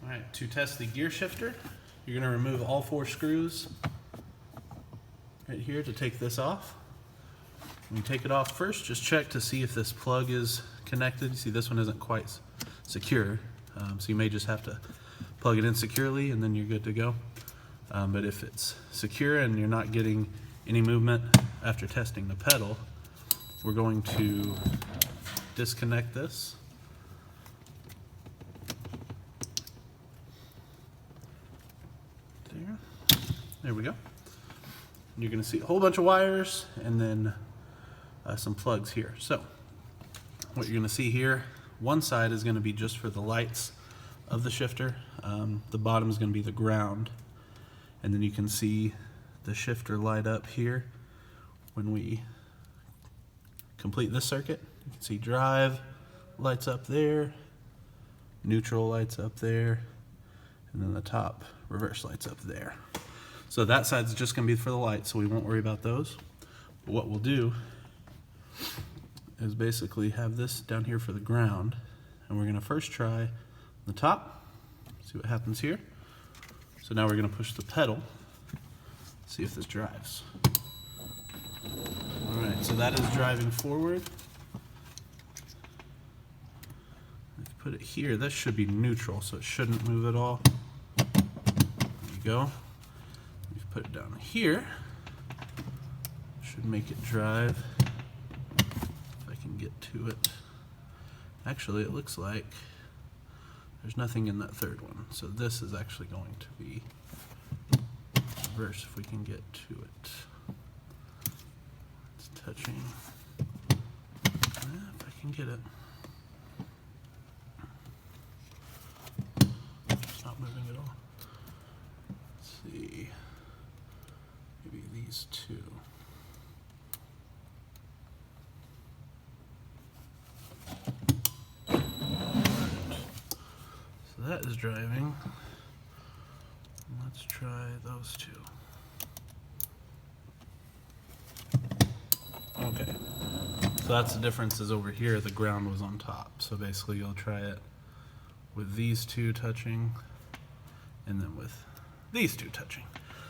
All right, to test the gear shifter, you're going to remove all 4 screws right here to take this off. When you take it off first, just check to see if this plug is connected. You see this one isn't quite secure, so you may just have to plug it in securely and then you're good to go. But if it's secure and you're not getting any movement after testing the pedal, we're going to disconnect this. There we go. You're going to see a whole bunch of wires and then some plugs here. So what you're going to see here, one side is going to be just for the lights of the shifter. The bottom is going to be the ground. And then you can see the shifter light up here when we complete this circuit. You can see drive lights up there, neutral lights up there, and then the top reverse lights up there. So that side's just going to be for the lights, so we won't worry about those. But what we'll do is basically have this down here for the ground, and we're going to first try the top, see what happens here. So now we're going to push the pedal, see if this drives. All right, so that is driving forward. If you put it here, that should be neutral, so it shouldn't move at all. There you go. Put it down here, should make it drive, if I can get to it. Actually, it looks like there's nothing in that third one, so this is actually going to be reverse if we can get to it. It's touching, if I can get it. It's not moving at all. Let's see. Maybe these two. So that is driving. Let's try those two. Okay. So that's the difference is over here the ground was on top. So basically you'll try it with these two touching and then with these two touching.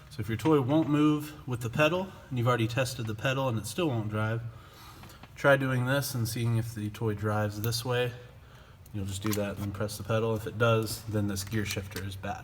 So if your toy won't move with the pedal, and you've already tested the pedal and it still won't drive, try doing this and seeing if the toy drives this way. You'll just do that and then press the pedal. If it does, then this gear shifter is bad.